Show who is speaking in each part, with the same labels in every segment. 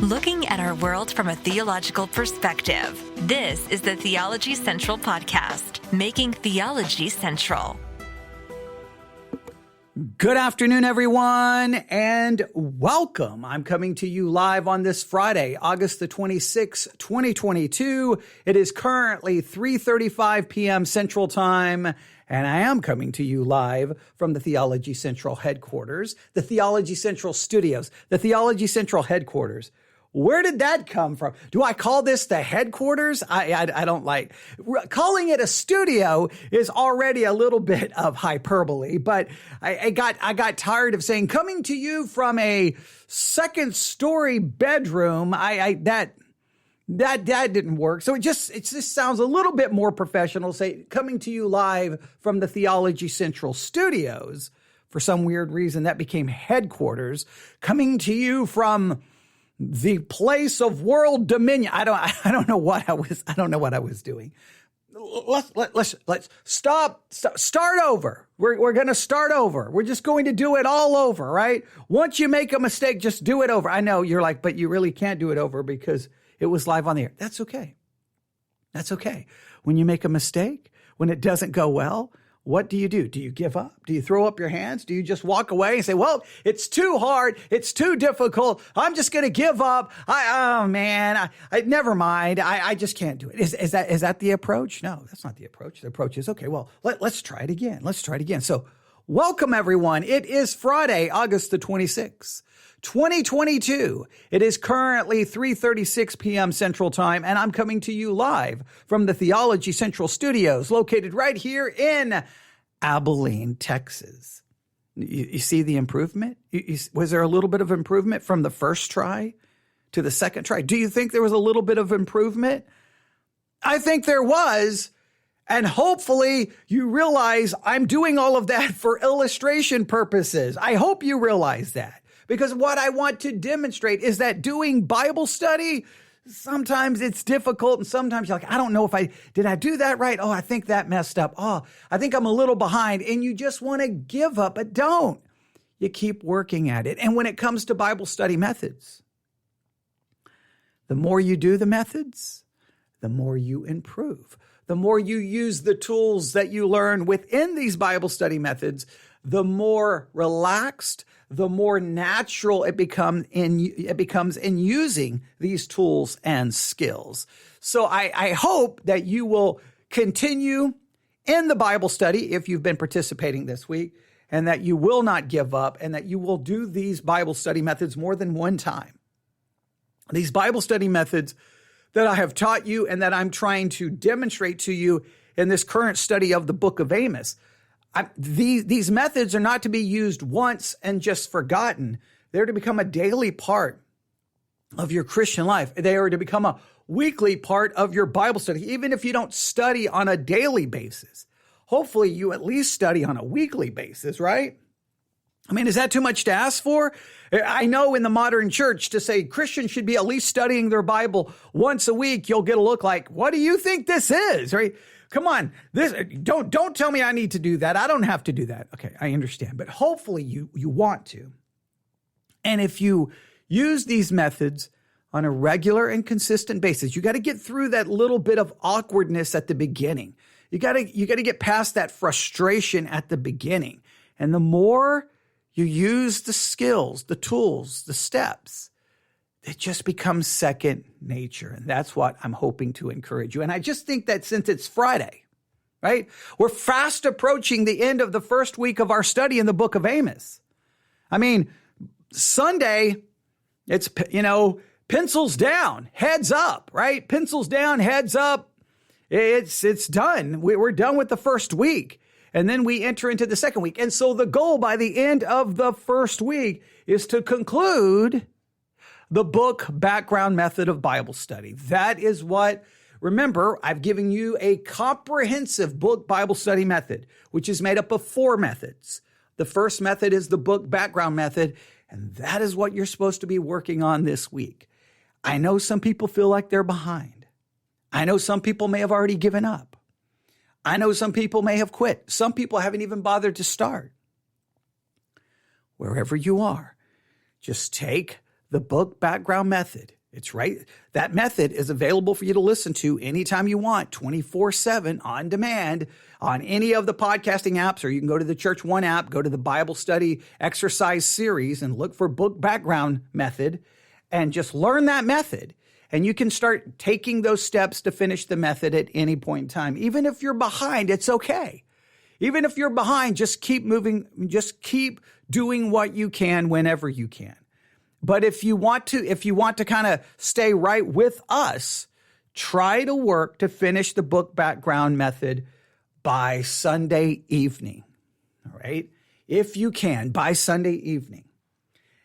Speaker 1: Looking at our world from a theological perspective. This is the Theology Central Podcast, making theology central.
Speaker 2: Good afternoon, everyone, and welcome. I'm coming to you live on this Friday, August the 26th, 2022. It is currently 3:35 p.m. Central Time, and I am coming to you live from the Theology Central headquarters, the Theology Central studios, the Theology Central headquarters. Where did that come from? Do I call this the headquarters? I don't like calling it a studio is already a little bit of hyperbole, but I got tired of saying coming to you from a second story bedroom. That didn't work. So it just sounds a little bit more professional. Say coming to you live from the Theology Central studios. For some weird reason, that became headquarters. Coming to you from the place of world dominion. I don't know what I was doing. Let's start over. We're going to start over. We're just going to do it all over, right? Once you make a mistake, just do it over. I know you're like, but you really can't do it over because it was live on the air. That's okay. That's okay. When you make a mistake, when it doesn't go well, what do? Do you give up? Do you throw up your hands? Do you just walk away and say, well, it's too hard. It's too difficult. I'm just going to give up. Never mind. I just can't do it. Is that the approach? No, that's not the approach. The approach is, okay, well, let's try it again. Let's try it again. So welcome, everyone. It is Friday, August the 26th. 2022. It is currently 3:36 p.m. Central Time, and I'm coming to you live from the Theology Central studios located right here in Abilene, Texas. You see the improvement? Was there a little bit of improvement from the first try to the second try? Do you think there was a little bit of improvement? I think there was. And hopefully you realize I'm doing all of that for illustration purposes. I hope you realize that. Because what I want to demonstrate is that doing Bible study, sometimes it's difficult and sometimes you're like, I don't know did I do that right? Oh, I think that messed up. Oh, I think I'm a little behind, and you just want to give up, but don't. You keep working at it. And when it comes to Bible study methods, the more you do the methods, the more you improve. The more you use the tools that you learn within these Bible study methods, the more relaxed, the more natural it becomes in using these tools and skills. So I hope that you will continue in the Bible study if you've been participating this week, and that you will not give up, and that you will do these Bible study methods more than one time. These Bible study methods that I have taught you and that I'm trying to demonstrate to you in this current study of the Book of Amos. These methods are not to be used once and just forgotten. They're to become a daily part of your Christian life. They are to become a weekly part of your Bible study, even if you don't study on a daily basis. Hopefully you at least study on a weekly basis, right? I mean, is that too much to ask for? I know in the modern church to say Christians should be at least studying their Bible once a week, you'll get a look like, what do you think this is, right? Come on, don't tell me I need to do that. I don't have to do that. Okay, I understand. But hopefully you want to. And if you use these methods on a regular and consistent basis, you got to get through that little bit of awkwardness at the beginning. You got to get past that frustration at the beginning. And the more you use the skills, the tools, the steps, it just becomes second nature. And that's what I'm hoping to encourage you. And I just think that since it's Friday, right, we're fast approaching the end of the first week of our study in the Book of Amos. I mean, Sunday, it's, pencils down, heads up, right? Pencils down, heads up. It's done. We're done with the first week. And then we enter into the second week. And so the goal by the end of the first week is to conclude the book background method of Bible study. That is what, remember, I've given you a comprehensive book Bible study method, which is made up of 4 methods. The first method is the book background method, and that is what you're supposed to be working on this week. I know some people feel like they're behind. I know some people may have already given up. I know some people may have quit. Some people haven't even bothered to start. Wherever you are, just take the book background method. It's right. That method is available for you to listen to anytime you want, 24/7 on demand on any of the podcasting apps, or you can go to the Church One app, go to the Bible study exercise series and look for book background method and just learn that method. And you can start taking those steps to finish the method at any point in time. Even if you're behind, it's okay. Even if you're behind, just keep moving, just keep doing what you can whenever you can. But if you want to kind of stay right with us, try to work to finish the book background method by Sunday evening. All right? If you can, by Sunday evening.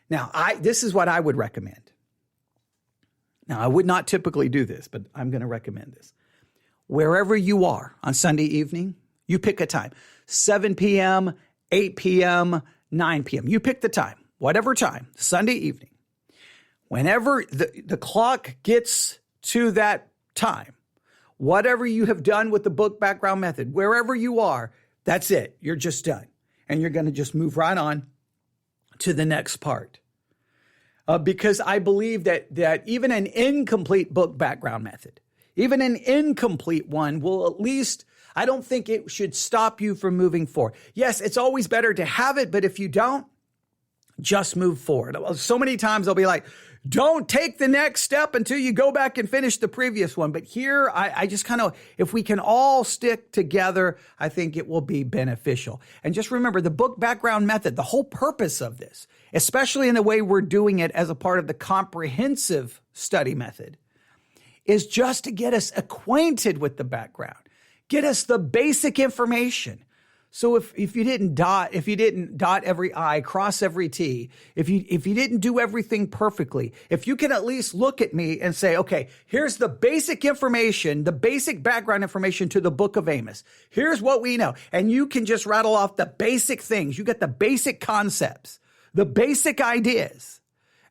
Speaker 2: Now, this is what I would recommend. Now, I would not typically do this, but I'm going to recommend this. Wherever you are on Sunday evening, you pick a time. 7 p.m., 8 p.m., 9 p.m. You pick the time, whatever time, Sunday evening. Whenever the clock gets to that time, whatever you have done with the book background method, wherever you are, that's it. You're just done. And you're going to just move right on to the next part. Because I believe that even an incomplete book background method, even an incomplete one will at least, I don't think it should stop you from moving forward. Yes, it's always better to have it, but if you don't, just move forward. So many times I'll be like, don't take the next step until you go back and finish the previous one. But here, I just kind of, if we can all stick together, I think it will be beneficial. And just remember the book background method, the whole purpose of this, especially in the way we're doing it as a part of the comprehensive study method, is just to get us acquainted with the background, get us the basic information. So if you didn't dot every I, cross every T, if you didn't do everything perfectly, if you can at least look at me and say, okay, here's the basic information, the basic background information to the Book of Amos. Here's what we know. And you can just rattle off the basic things. You get the basic concepts, the basic ideas.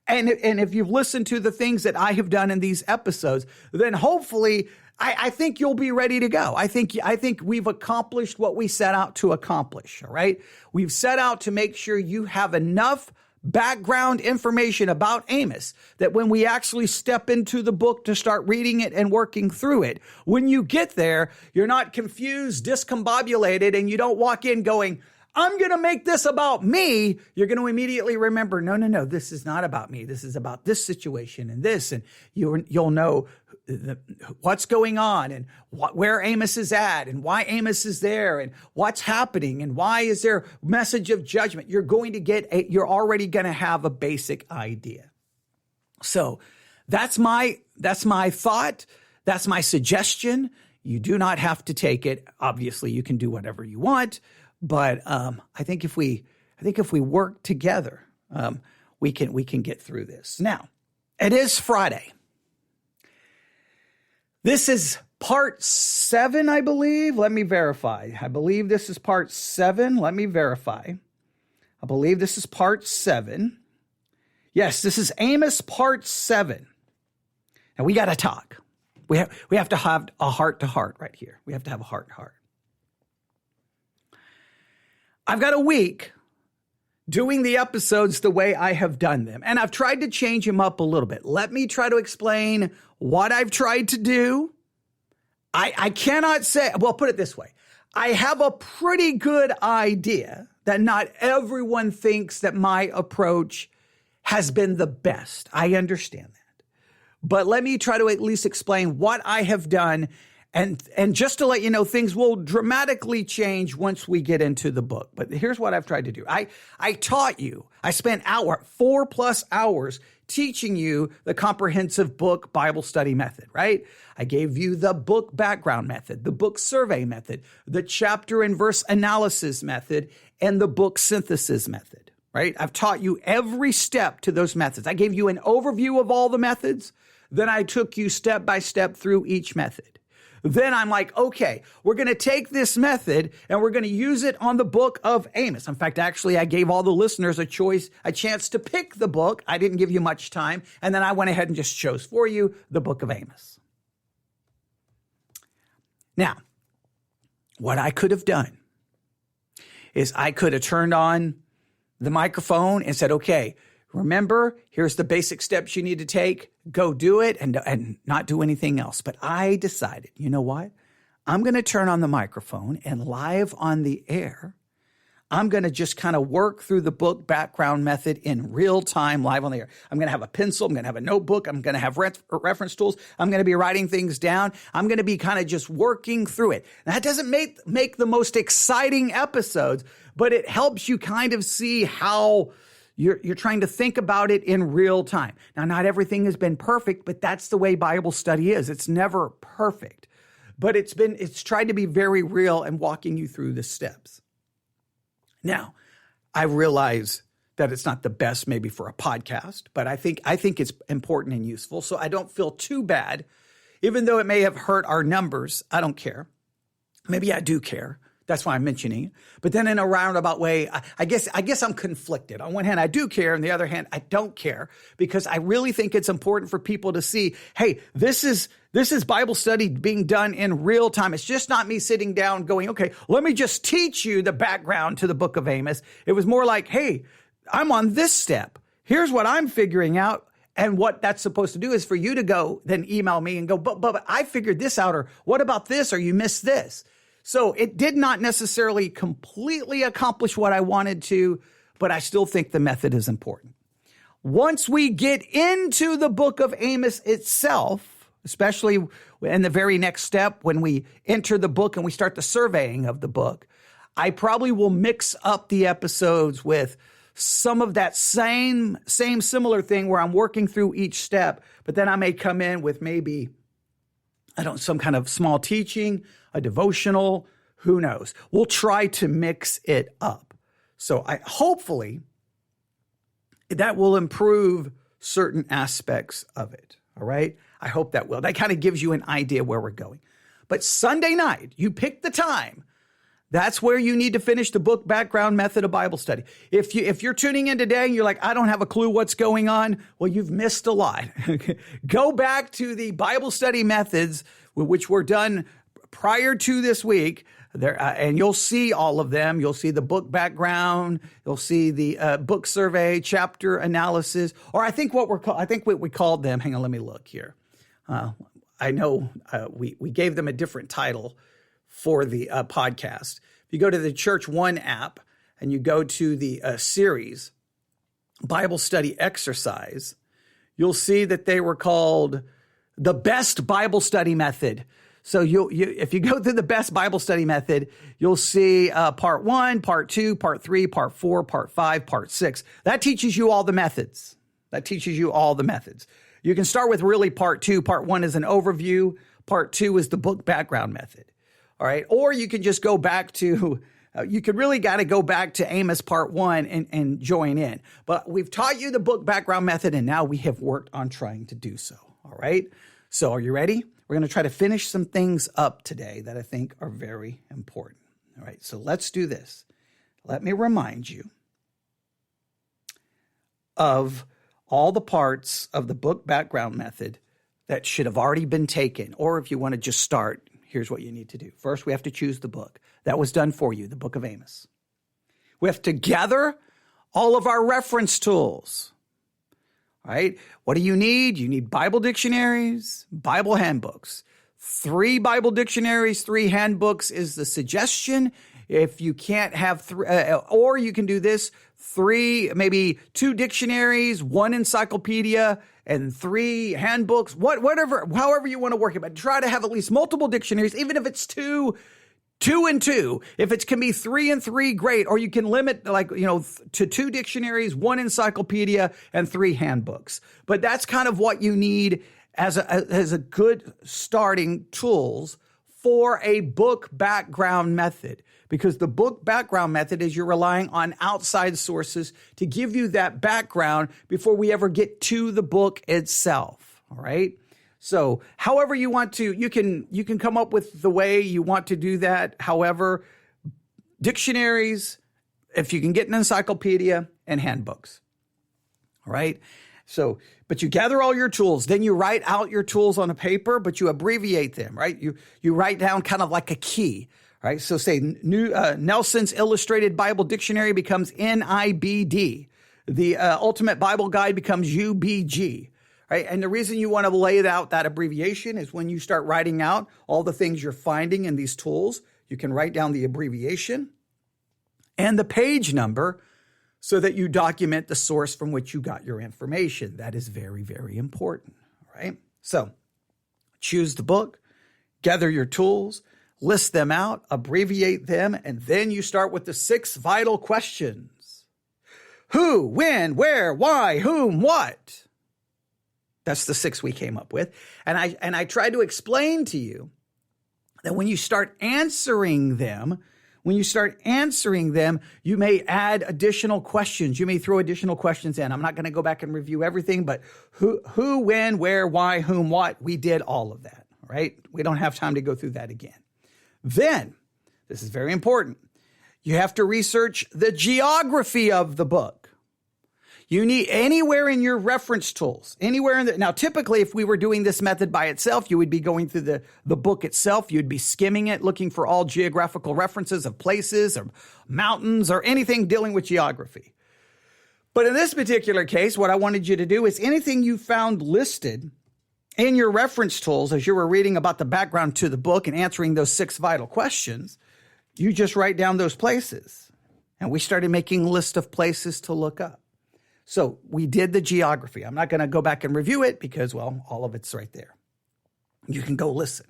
Speaker 2: And if you've listened to the things that I have done in these episodes, then hopefully I think you'll be ready to go. I think we've accomplished what we set out to accomplish, all right? We've set out to make sure you have enough background information about Amos that when we actually step into the book to start reading it and working through it, when you get there, you're not confused, discombobulated, and you don't walk in going, I'm going to make this about me. You're going to immediately remember, no, this is not about me. This is about this situation and this, and you'll know what's going on and where Amos is at and why Amos is there and what's happening and why is there message of judgment. You're already going to have a basic idea. So that's my thought. That's my suggestion. You do not have to take it. Obviously, you can do whatever you want. But I think if we work together, we can get through this. Now, it is Friday. This is part 7, I believe. Let me verify. I believe this is part 7. Let me verify. I believe this is part 7. Yes, this is Amos part 7. Now we got to talk. We have to have a heart to heart right here. We have to have a heart to heart. I've got a week doing the episodes the way I have done them, and I've tried to change them up a little bit. Let me try to explain what I've tried to do. I cannot say, well, put it this way. I have a pretty good idea that not everyone thinks that my approach has been the best. I understand that. But let me try to at least explain what I have done. And just to let you know, things will dramatically change once we get into the book. But here's what I've tried to do. I taught you. I spent 4+ hours teaching you the comprehensive book Bible study method, right? I gave you the book background method, the book survey method, the chapter and verse analysis method, and the book synthesis method, right? I've taught you every step to those methods. I gave you an overview of all the methods. Then I took you step by step through each method. Then I'm like, okay, we're going to take this method and we're going to use it on the Book of Amos. In fact, actually, I gave all the listeners a chance to pick the book. I didn't give you much time. And then I went ahead and just chose for you the Book of Amos. Now, what I could have done is I could have turned on the microphone and said, okay, Remember, here's the basic steps you need to take. Go do it and not do anything else. But I decided, you know what? I'm going to turn on the microphone and live on the air, I'm going to just kind of work through the book background method in real time, live on the air. I'm going to have a pencil. I'm going to have a notebook. I'm going to have reference tools. I'm going to be writing things down. I'm going to be kind of just working through it. Now, that doesn't make the most exciting episodes, but it helps you kind of see how you're trying to think about it in real time. Now, not everything has been perfect, but that's the way Bible study is. It's never perfect, but it's tried to be very real and walking you through the steps. Now, I realize that it's not the best maybe for a podcast, but I think it's important and useful. So I don't feel too bad, even though it may have hurt our numbers. I don't care. Maybe I do care. That's why I'm mentioning it. But then in a roundabout way, I guess I'm conflicted. On one hand, I do care. On the other hand, I don't care, because I really think it's important for people to see, hey, this is Bible study being done in real time. It's just not me sitting down going, okay, let me just teach you the background to the book of Amos. It was more like, hey, I'm on this step. Here's what I'm figuring out. And what that's supposed to do is for you to go, then email me and go, but I figured this out, or what about this, or you missed this. So it did not necessarily completely accomplish what I wanted to, but I still think the method is important. Once we get into the book of Amos itself, especially in the very next step, when we enter the book and we start the surveying of the book, I probably will mix up the episodes with some of that same similar thing where I'm working through each step, but then I may come in with maybe, some kind of small teaching, a devotional, who knows? We'll try to mix it up. So hopefully that will improve certain aspects of it. All right. I hope that will. That kind of gives you an idea where we're going. But Sunday night, you pick the time. That's where you need to finish the book background method of Bible study. If you're tuning in today and you're like, I don't have a clue what's going on, well, you've missed a lot. Go back to the Bible study methods, which were done prior to this week, there, and you'll see all of them. You'll see the book background. You'll see the book survey, chapter analysis, or I think what we called them. Hang on, let me look here. I know we gave them a different title for the podcast. If you go to the Church One app and you go to the series Bible Study Exercise, you'll see that they were called the Best Bible Study Method. So if you go through the Best Bible Study Method, you'll see part 1, part 2, part 3, part 4, part 5, part 6. That teaches you all the methods. You can start with really part 2. Part 1 is an overview. Part 2 is the book background method. All right. Or you can just go back to, you could really got to go back to Amos part 1 and join in. But we've taught you the book background method, and now we have worked on trying to do so. All right. So are you ready? We're going to try to finish some things up today that I think are very important. All right. So let's do this. Let me remind you of all the parts of the book background method that should have already been taken. Or if you want to just start, here's what you need to do. First, we have to choose the book. That was done for you, the book of Amos. We have to gather all of our reference tools. All right. What do you need? You need Bible dictionaries, Bible handbooks. 3 Bible dictionaries, 3 handbooks is the suggestion. If you can't have 3, or you can do this, 3, maybe 2 dictionaries, 1 encyclopedia, and 3 handbooks, however you want to work it, but try to have at least multiple dictionaries, even if it's 2 and 2. If it can be 3 and 3, great. Or you can limit to 2 dictionaries, 1 encyclopedia, and 3 handbooks. But that's kind of what you need as a good starting tools for a book background method. Because the book background method is you're relying on outside sources to give you that background before we ever get to the book itself. All right. So however you want to, you can come up with the way you want to do that. However, dictionaries, if you can get an encyclopedia, and handbooks. All right. So, but you gather all your tools, then you write out your tools on a paper, but you abbreviate them, right? You write down kind of like a key. Right, so say Nelson's Illustrated Bible Dictionary becomes NIBD. The Ultimate Bible Guide becomes UBG, right? And the reason you want to lay out that abbreviation is when you start writing out all the things you're finding in these tools, you can write down the abbreviation and the page number so that you document the source from which you got your information. That is very, very important, right? So choose the book, gather your tools, list them out, abbreviate them, and then you start with the 6 vital questions. Who, when, where, why, whom, what? That's the 6 we came up with. And I tried to explain to you that when you start answering them, you may add additional questions. You may throw additional questions in. I'm not going to go back and review everything, but who, when, where, why, whom, what, we did all of that, right? We don't have time to go through that again. Then, this is very important, you have to research the geography of the book. You need anywhere in your reference tools, now typically if we were doing this method by itself, you would be going through the book itself. You'd be skimming it, looking for all geographical references of places or mountains or anything dealing with geography. But in this particular case, what I wanted you to do is anything you found listed in your reference tools as you were reading about the background to the book and answering those 6 vital questions, you just write down those places. And we started making a list of places to look up. So we did the geography. I'm not going to go back and review it because, well, all of it's right there. You can go listen.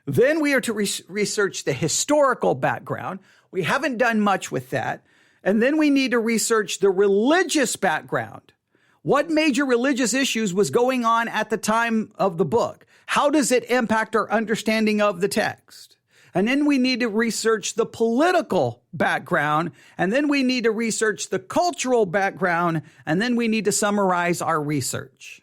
Speaker 2: Then we are to research the historical background. We haven't done much with that. And then we need to research the religious background. What major religious issues was going on at the time of the book? How does it impact our understanding of the text? And then we need to research the political background. And then we need to research the cultural background. And then we need to summarize our research.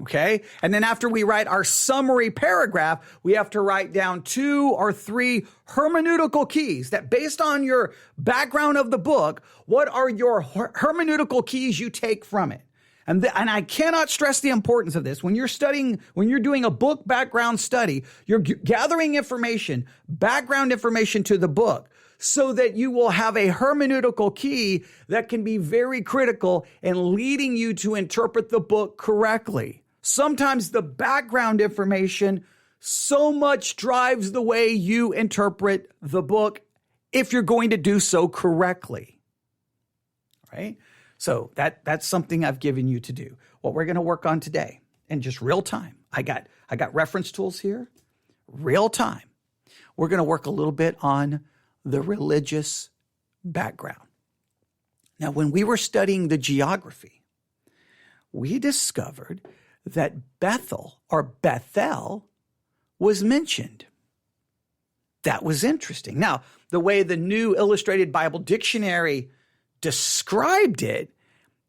Speaker 2: Okay? And then after we write our summary paragraph, we have to write down 2 or 3 hermeneutical keys that based on your background of the book, what are your hermeneutical keys you take from it? And I cannot stress the importance of this. When you're doing a book background study, you're gathering information, background information to the book so that you will have a hermeneutical key that can be very critical in leading you to interpret the book correctly. Sometimes the background information so much drives the way you interpret the book if you're going to do so correctly, right? So that's something I've given you to do. What we're going to work on today in just real time. I got reference tools here, real time. We're going to work a little bit on the religious background. Now, when we were studying the geography, we discovered that Bethel or Bethel was mentioned. That was interesting. Now, the way the New Illustrated Bible Dictionary described it,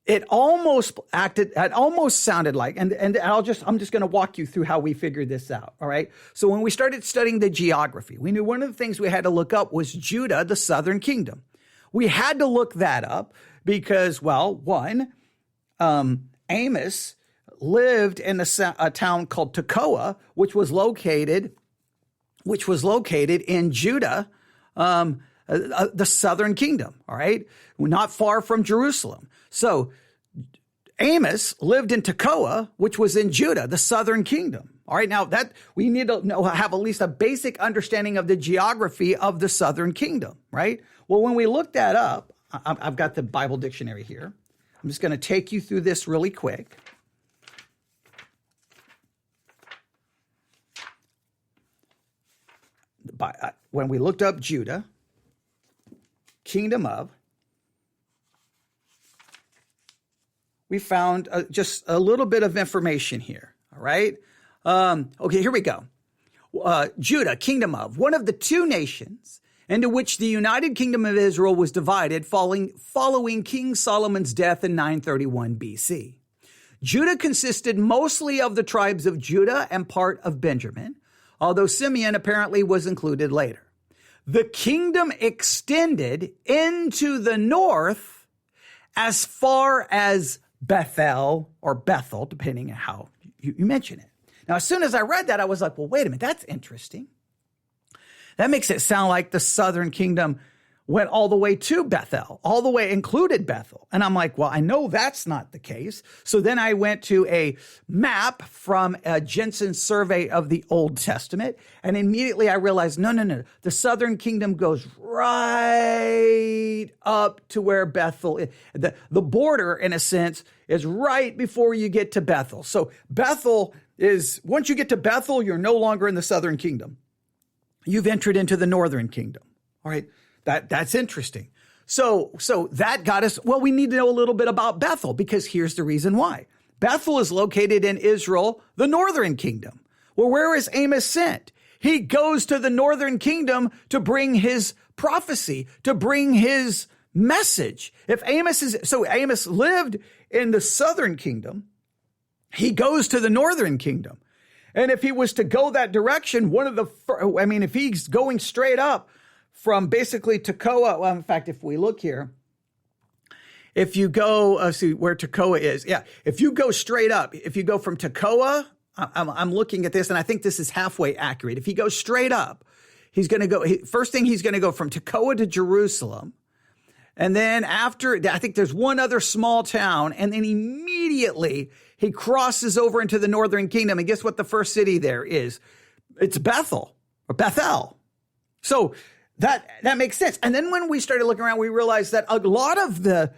Speaker 2: it almost sounded like, and I'm just going to walk you through how we figured this out. All right. So when we started studying the geography, we knew one of the things we had to look up was Judah, the southern kingdom. We had to look that up because, well, one, Amos lived in a town called Tekoa, which was located in Judah, the southern kingdom, all right? Not far from Jerusalem. So Amos lived in Tekoa, which was in Judah, the southern kingdom. All right, now that we need to have at least a basic understanding of the geography of the southern kingdom, right? Well, when we looked that up, I've got the Bible dictionary here. I'm just going to take you through this really quick. When we looked up Judah, kingdom of, we found just a little bit of information here. All right. Okay, here we go. Judah, kingdom of, one of the 2 nations into which the United Kingdom of Israel was divided following King Solomon's death in 931 BC. Judah consisted mostly of the tribes of Judah and part of Benjamin, although Simeon apparently was included later. The kingdom extended into the north as far as Bethel or Bethel, depending on how you mention it. Now, as soon as I read that, I was like, well, wait a minute, that's interesting. That makes it sound like the southern kingdom went all the way to Bethel, all the way included Bethel. And I'm like, well, I know that's not the case. So then I went to a map from a Jensen survey of the Old Testament. And immediately I realized, no. The southern kingdom goes right up to where Bethel is. The border, in a sense, is right before you get to Bethel. So Bethel is, once you get to Bethel, you're no longer in the southern kingdom. You've entered into the northern kingdom. All right. That's interesting. So that got us, well, we need to know a little bit about Bethel, because here's the reason why. Bethel is located in Israel, the northern kingdom. Well, where is Amos sent? He goes to the northern kingdom to bring his prophecy, to bring his message. So Amos lived in the southern kingdom. He goes to the northern kingdom. And if he was to go that direction, if he's going straight up from basically Tekoa, well, in fact, if we look here, if you go, see where Tekoa is. Yeah. If you go straight up, if you go from Tekoa, I'm looking at this and I think this is halfway accurate. If he goes straight up, he's going to go, first thing he's going to go from Tekoa to Jerusalem. And then after, I think there's one other small town. And then immediately he crosses over into the northern kingdom. And guess what the first city there is? It's Bethel or Bethel. So that makes sense. And then when we started looking around, we realized that a lot of it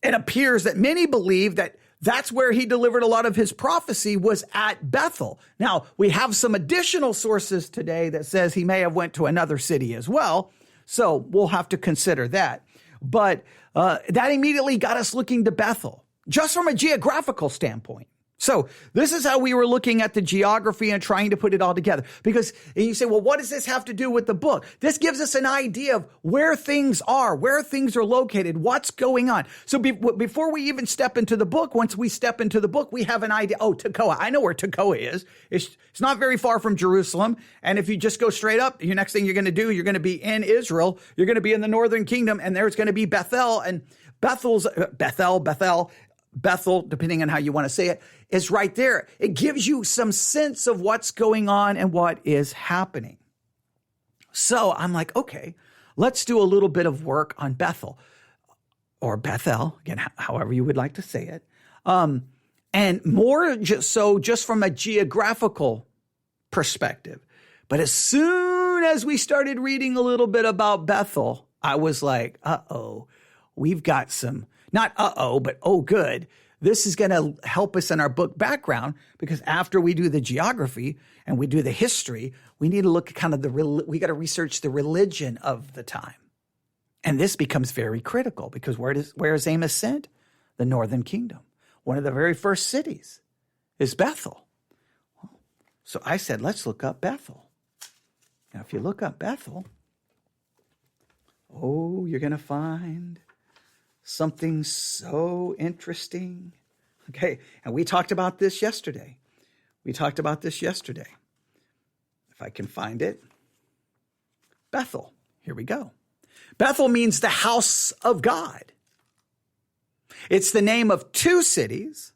Speaker 2: appears that many believe that that's where he delivered a lot of his prophecy was at Bethel. Now, we have some additional sources today that says he may have went to another city as well. So we'll have to consider that. But that immediately got us looking to Bethel, just from a geographical standpoint. So this is how we were looking at the geography and trying to put it all together. Because you say, well, what does this have to do with the book? This gives us an idea of where things are located, what's going on. So before we even step into the book, once we step into the book, we have an idea. Oh, Tekoa. I know where Tekoa is. It's not very far from Jerusalem. And if you just go straight up, your next thing you're going to do, you're going to be in Israel. You're going to be in the northern kingdom. And there's going to be Bethel, and Bethel, depending on how you want to say it, is right there. It gives you some sense of what's going on and what is happening. So I'm like, okay, let's do a little bit of work on Bethel, or Bethel, again, however you would like to say it. And more just from a geographical perspective. But as soon as we started reading a little bit about Bethel, I was like, we've got some, not but oh good. This is going to help us in our book background, because after we do the geography and we do the history, we need to look at kind of we got to research the religion of the time. And this becomes very critical, because where is Amos sent? The northern kingdom. One of the very first cities is Bethel. So I said, let's look up Bethel. Now, if you look up Bethel, you're going to find something so interesting. Okay, and we talked about this yesterday. If I can find it. Bethel. Here we go. Bethel means the house of God. It's the name of two cities,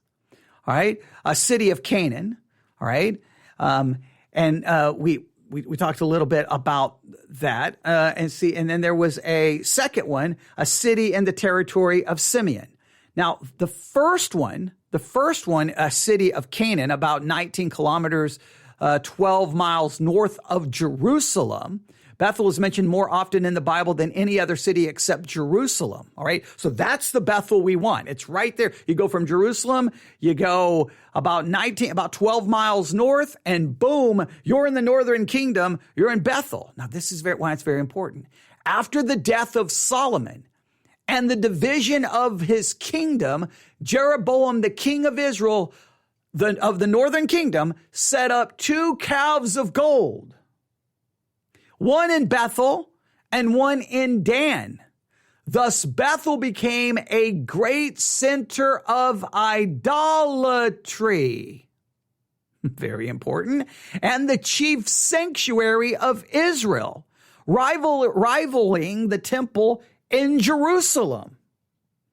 Speaker 2: all right? A city of Canaan, all right? We talked a little bit about that, and then there was a second one, a city in the territory of Simeon. Now, the first one, a city of Canaan, about 19 kilometers, 12 miles north of Jerusalem. Bethel is mentioned more often in the Bible than any other city except Jerusalem. All right. So that's the Bethel we want. It's right there. You go from Jerusalem, you go about 12 miles north, and boom, you're in the northern kingdom. You're in Bethel. Now, this is why it's very important. After the death of Solomon and the division of his kingdom, Jeroboam, the king of Israel, of the northern kingdom, set up two calves of gold. One in Bethel and one in Dan. Thus, Bethel became a great center of idolatry. Very important. And the chief sanctuary of Israel, rivaling the temple in Jerusalem.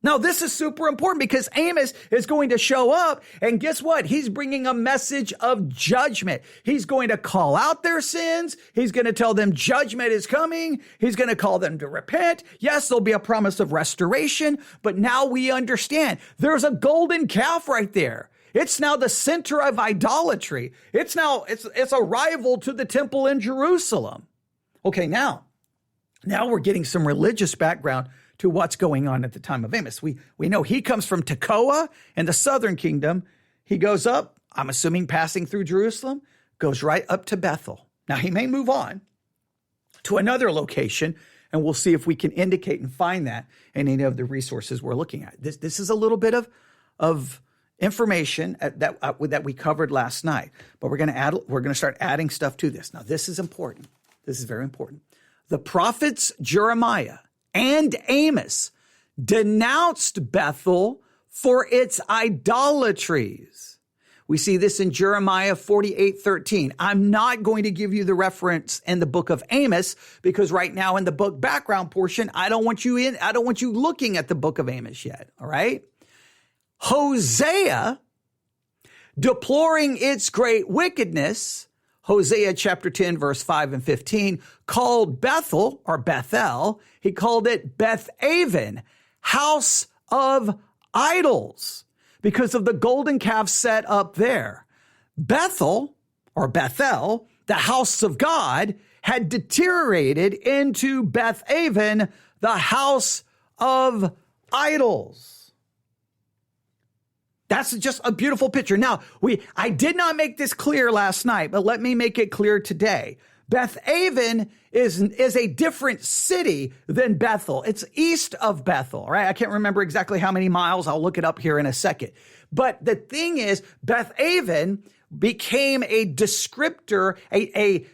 Speaker 2: Now, this is super important because Amos is going to show up, and guess what? He's bringing a message of judgment. He's going to call out their sins. He's going to tell them judgment is coming. He's going to call them to repent. Yes, there'll be a promise of restoration, but now we understand there's a golden calf right there. It's now the center of idolatry. It's a rival to the temple in Jerusalem. Okay, now we're getting some religious background to what's going on at the time of Amos. We know he comes from Tekoa in the southern kingdom. He goes up, I'm assuming passing through Jerusalem, goes right up to Bethel. Now he may move on to another location, and we'll see if we can indicate and find that in any of the resources we're looking at. This is a little bit of information that we covered last night, but we're going to start adding stuff to this. Now this is important. This is very important. The prophets Jeremiah and Amos denounced Bethel for its idolatries. We see this in Jeremiah 48:13. I'm not going to give you the reference in the book of Amos because right now in the book background portion, I don't want you looking at the book of Amos yet. All right. Hosea, deploring its great wickedness, Hosea chapter 10, verse 5 and 15, called Bethel, or Bethel, he called it Bethaven, house of idols, because of the golden calf set up there. Bethel, or Bethel, the house of God, had deteriorated into Bethaven, the house of idols. That's just a beautiful picture. Now, I did not make this clear last night, but let me make it clear today. Bethaven is a different city than Bethel. It's east of Bethel, right? I can't remember exactly how many miles. I'll look it up here in a second. But the thing is, Bethaven became a descriptor,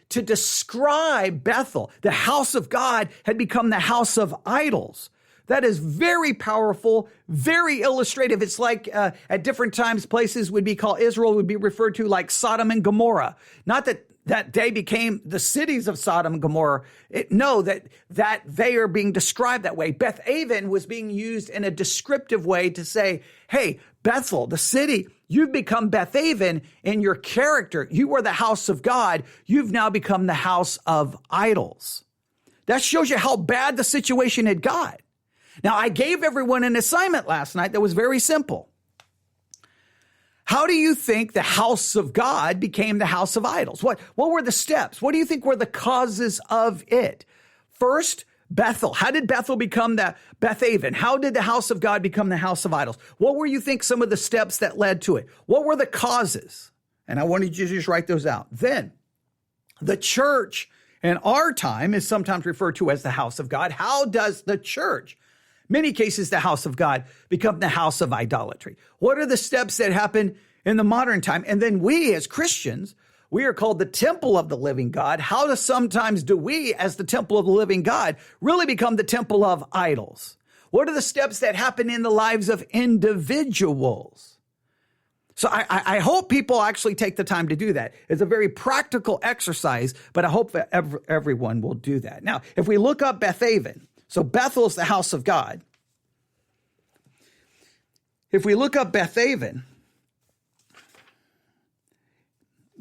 Speaker 2: to describe Bethel. The house of God had become the house of idols. That is very powerful, very illustrative. It's like at different times, places would be called, Israel would be referred to like Sodom and Gomorrah. Not that they became the cities of Sodom and Gomorrah. That they are being described that way. Bethaven was being used in a descriptive way to say, hey, Bethel, the city, you've become Bethaven in your character. You were the house of God. You've now become the house of idols. That shows you how bad the situation had got. Now, I gave everyone an assignment last night that was very simple. How do you think the house of God became the house of idols? What were the steps? What do you think were the causes of it? First, Bethel. How did Bethel become the Bethaven? How did the house of God become the house of idols? What were you think some of the steps that led to it? What were the causes? And I wanted you to just write those out. Then, the church in our time is sometimes referred to as the house of God. How does the church, many cases the house of God, become the house of idolatry? What are the steps that happen in the modern time? And then we as Christians, we are called the temple of the living God. How sometimes do we as the temple of the living God really become the temple of idols? What are the steps that happen in the lives of individuals? So I hope people actually take the time to do that. It's a very practical exercise, but I hope that everyone will do that. Now, if we look up Bethaven, so Bethel is the house of God. If we look up Bethaven,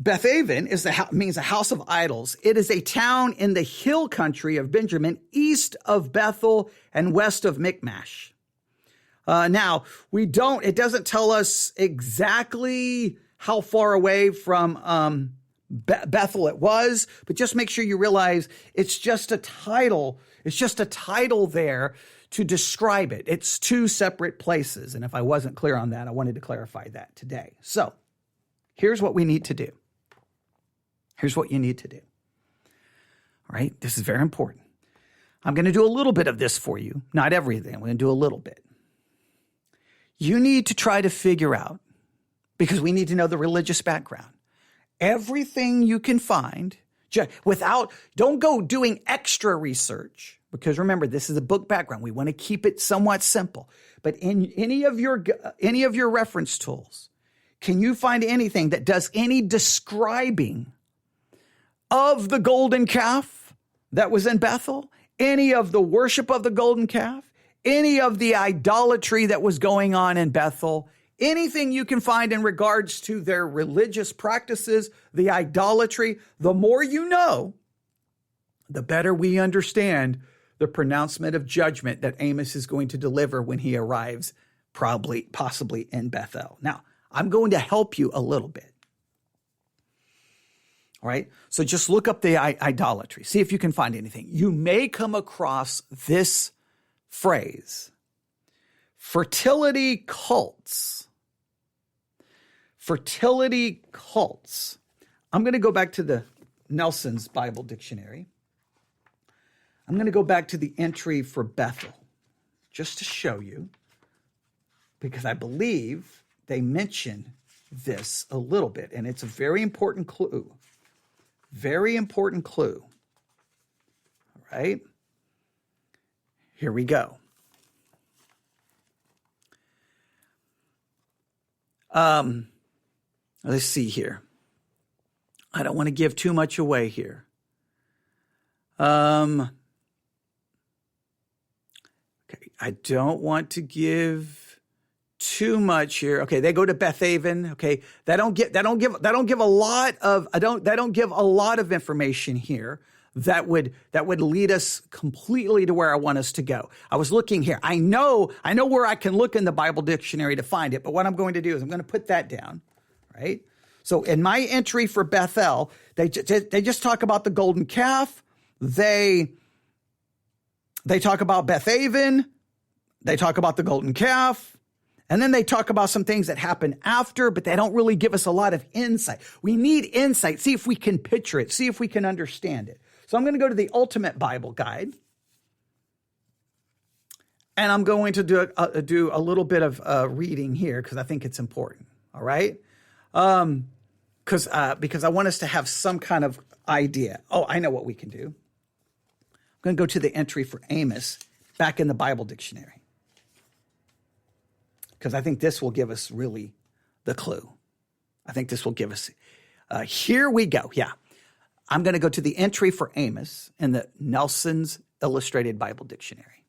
Speaker 2: Bethaven means a house of idols. It is a town in the hill country of Benjamin, east of Bethel and west of Michmash. Now, it doesn't tell us exactly how far away from Bethel it was, but just make sure you realize it's just a title. It's just a title there to describe it. It's two separate places. And if I wasn't clear on that, I wanted to clarify that today. So here's what we need to do. Here's what you need to do. All right. This is very important. I'm going to do a little bit of this for you. Not everything. I'm going to do a little bit. You need to try to figure out, because we need to know the religious background, everything you can find don't go doing extra research, because remember, this is a book background. We want to keep it somewhat simple. But in any of your reference tools, can you find anything that does any describing of the golden calf that was in Bethel? Any of the worship of the golden calf? any of the idolatry that was going on in Bethel, anything you can find in regards to their religious practices, the idolatry, the more you know, the better we understand the pronouncement of judgment that Amos is going to deliver when he arrives, possibly in Bethel. Now, I'm going to help you a little bit. All right, so just look up the idolatry. See if you can find anything. You may come across this phrase, fertility cults. Fertility cults. I'm going to go back to the Nelson's Bible Dictionary. I'm going to go back to the entry for Bethel, just to show you, because I believe they mention this a little bit, and it's a very important clue. Very important clue. All right. Here we go. Let's see here. I don't want to give too much away here. Okay. I don't want to give too much here. Okay, they go to Bethaven. Okay, they don't give a lot of information here that would lead us completely to where I want us to go. I was looking here. I know where I can look in the Bible dictionary to find it, but what I'm going to do is I'm going to put that down, right? So in my entry for Bethel, they just talk about the golden calf. They talk about Bethaven. They talk about the golden calf. And then they talk about some things that happen after, but they don't really give us a lot of insight. We need insight. See if we can picture it. See if we can understand it. So I'm going to go to the Ultimate Bible Guide. And I'm going to do a little bit of reading here because I think it's important. All right? Because I want us to have some kind of idea. Oh, I know what we can do. I'm going to go to the entry for Amos back in the Bible dictionary, because I think this will give us really the clue. I think this will give us, here we go. Yeah. I'm going to go to the entry for Amos in the Nelson's Illustrated Bible Dictionary.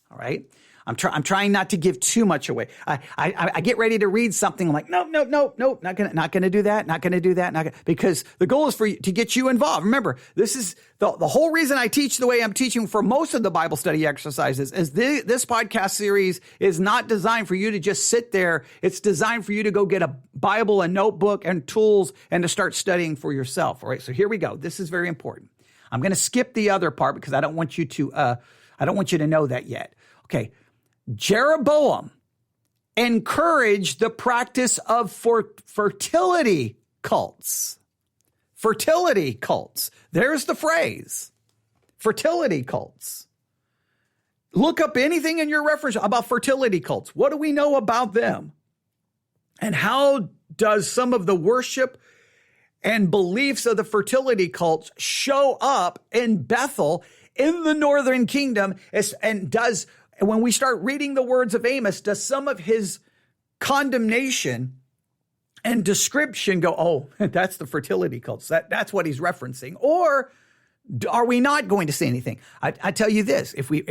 Speaker 2: All right. I'm trying not to give too much away. I get ready to read something. I'm like, no, not gonna do that. Because the goal is to get you involved. Remember, this is the whole reason I teach the way I'm teaching for most of the Bible study exercises. Is this podcast series is not designed for you to just sit there. It's designed for you to go get a Bible, a notebook, and tools, and to start studying for yourself. All right. So here we go. This is very important. I'm going to skip the other part because I don't want you to know that yet. Okay. Jeroboam encouraged the practice of fertility cults. Fertility cults. There's the phrase. Fertility cults. Look up anything in your reference about fertility cults. What do we know about them? And how does some of the worship and beliefs of the fertility cults show up in Bethel in the northern kingdom? And when we start reading the words of Amos, does some of his condemnation and description go, oh, that's the fertility cults. That's what he's referencing. Or are we not going to say anything? I tell you this, if we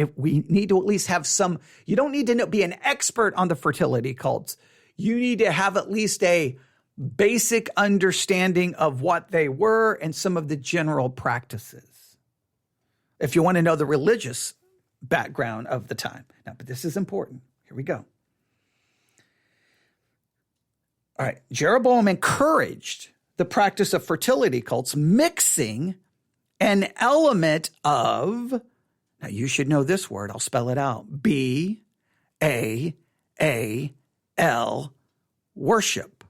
Speaker 2: need to at least have some, you don't need to be an expert on the fertility cults. You need to have at least a basic understanding of what they were and some of the general practices. If you want to know the religious background of the time. Now, but this is important. Here we go. All right. Jeroboam encouraged the practice of fertility cults, mixing an element of, now you should know this word, I'll spell it out, B-A-A-L, worship.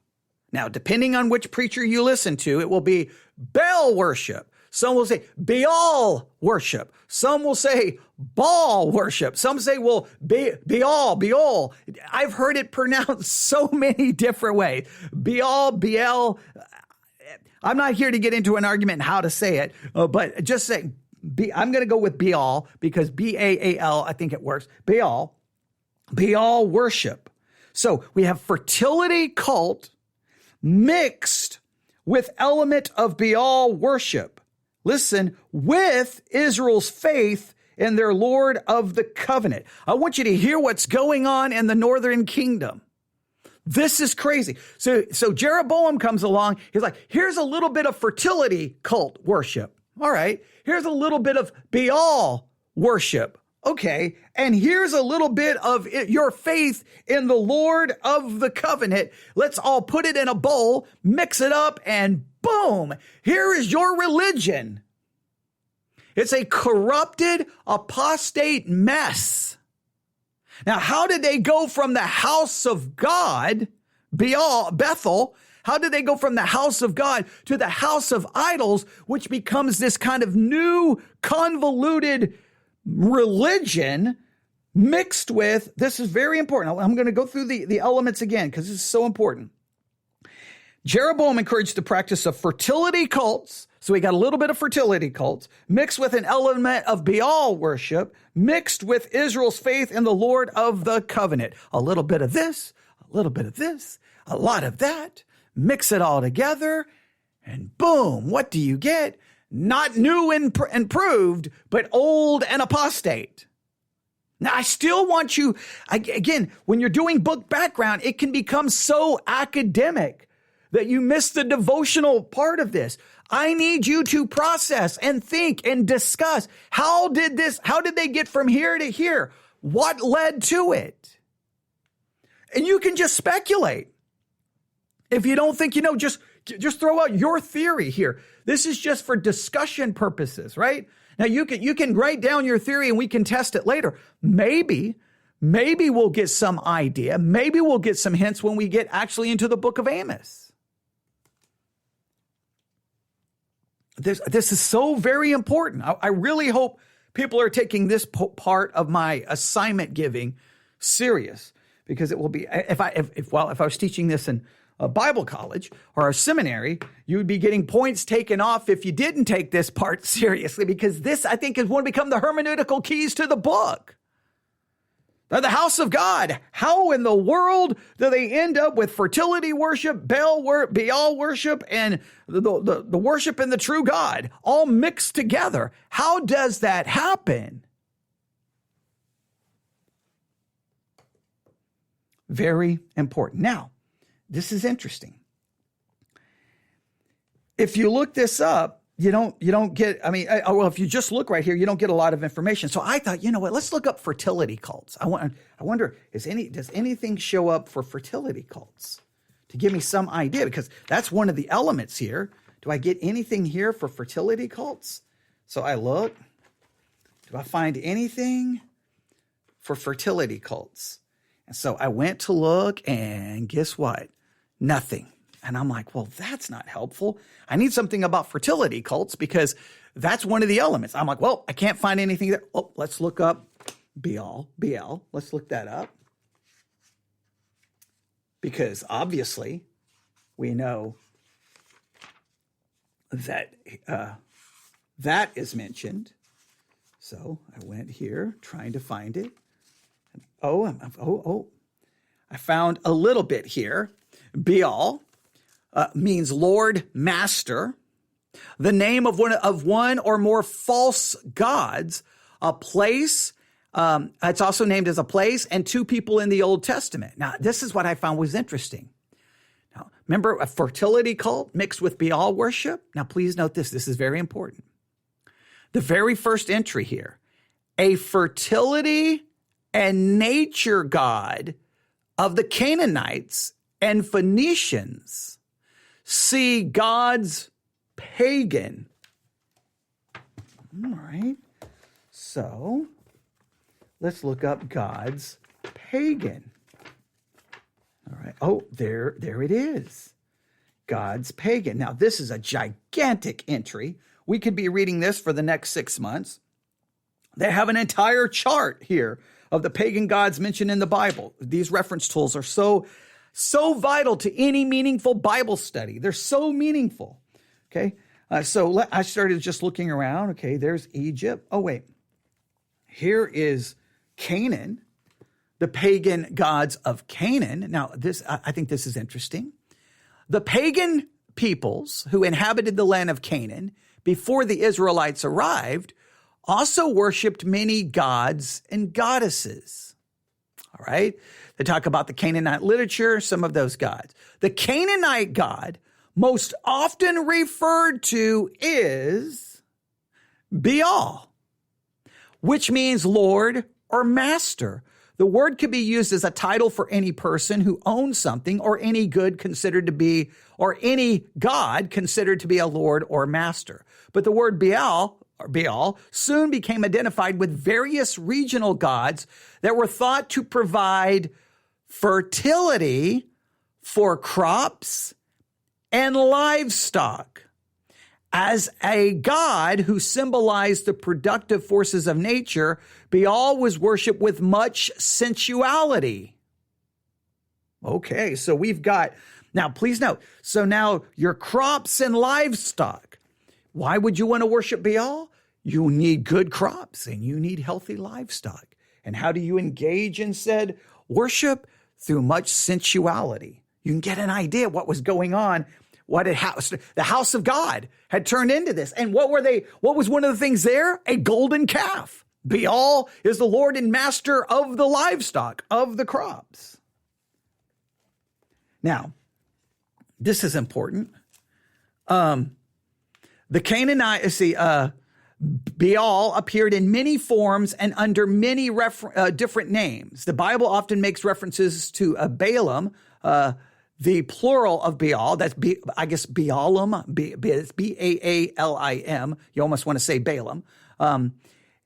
Speaker 2: Now, depending on which preacher you listen to, it will be Baal worship. Some will say Baal worship. Some will say Baal worship. Some say, well, Baal. I've heard it pronounced so many different ways. Baal. I'm not here to get into an argument on how to say it, but just say, I'm going to go with Baal because B-A-A-L, I think it works. Baal worship. So we have fertility cult mixed with element of Baal worship. Listen, with Israel's faith in their Lord of the covenant. I want you to hear what's going on in the northern kingdom. This is crazy. So Jeroboam comes along. He's like, here's a little bit of fertility cult worship. All right. Here's a little bit of Baal worship. Okay. And here's a little bit of your faith in the Lord of the covenant. Let's all put it in a bowl, mix it up, and boom, here is your religion. It's a corrupted, apostate mess. Now, how did they go from the house of God, Bethel, how did they go from the house of God to the house of idols, which becomes this kind of new convoluted religion mixed with, this is very important. I'm going to go through the elements again because this is so important. Jeroboam encouraged the practice of fertility cults. So we got a little bit of fertility cults mixed with an element of Baal worship, mixed with Israel's faith in the Lord of the covenant. A little bit of this, a little bit of this, a lot of that. Mix it all together, and boom, what do you get? Not new and improved, but old and apostate. Now, I still want you, again, when you're doing book background, it can become so academic that you miss the devotional part of this. I need you to process and think and discuss. How did they get from here to here? What led to it? And you can just speculate. If you don't think, just throw out your theory here. This is just for discussion purposes, right? Now you can write down your theory and we can test it later. Maybe we'll get some idea. Maybe we'll get some hints when we get actually into the book of Amos. This is so very important. I really hope people are taking this part of my assignment giving serious, because it will be, if I was teaching this in a Bible college or a seminary, you would be getting points taken off if you didn't take this part seriously, because this, I think, is going to become the hermeneutical keys to the book. They're the house of God. How in the world do they end up with fertility worship, Baal worship, and the worship in the true God all mixed together? How does that happen? Very important. Now, this is interesting. If you look this up, you don't get, if you just look right here, you don't get a lot of information. So I thought, you know what, let's look up fertility cults. I wonder, does anything show up for fertility cults to give me some idea? Because that's one of the elements here. Do I get anything here for fertility cults? So I look. Do I find anything for fertility cults? And so I went to look, and guess what? Nothing. And I'm like, well, that's not helpful. I need something about fertility cults because that's one of the elements. I'm like, well, I can't find anything there. Oh, let's look up Baal. Let's look that up. Because obviously we know that that is mentioned. So I went here trying to find it. I found a little bit here. Baal means Lord, Master, the name of one or more false gods, a place. It's also named as a place, and two people in the Old Testament. Now, this is what I found was interesting. Now, remember a fertility cult mixed with Baal worship? Now, please note this. This is very important. The very first entry here, a fertility and nature god of the Canaanites and Phoenicians. See gods pagan. All right. So let's look up gods pagan. All right. Oh, there it is. Gods pagan. Now, this is a gigantic entry. We could be reading this for the next 6 months. They have an entire chart here of the pagan gods mentioned in the Bible. These reference tools are so vital to any meaningful Bible study. They're so meaningful. Okay. So I started just looking around. Okay. There's Egypt. Oh, wait. Here is Canaan, the pagan gods of Canaan. Now, I think this is interesting. The pagan peoples who inhabited the land of Canaan before the Israelites arrived also worshiped many gods and goddesses. All right. They talk about the Canaanite literature, some of those gods. The Canaanite god most often referred to is Baal, which means Lord or master. The word could be used as a title for any person who owns something or any good considered to be, or any god considered to be a lord or master. But the word Baal soon became identified with various regional gods that were thought to provide fertility for crops and livestock. As a god who symbolized the productive forces of nature, Baal was worshipped with much sensuality. Okay, so we've got, now please note, so now your crops and livestock. Why would you want to worship Baal? You need good crops and you need healthy livestock. And how do you engage in said worship? Through much sensuality. You can get an idea what was going on, the house of God had turned into this. And what was one of the things there? A golden calf. Baal is the Lord and master of the livestock, of the crops. Now, this is important. The Canaanite, Baal appeared in many forms and under many different names. The Bible often makes references to Balaam, the plural of Baal. That's Balaam. It's Baalim. You almost want to say Balaam.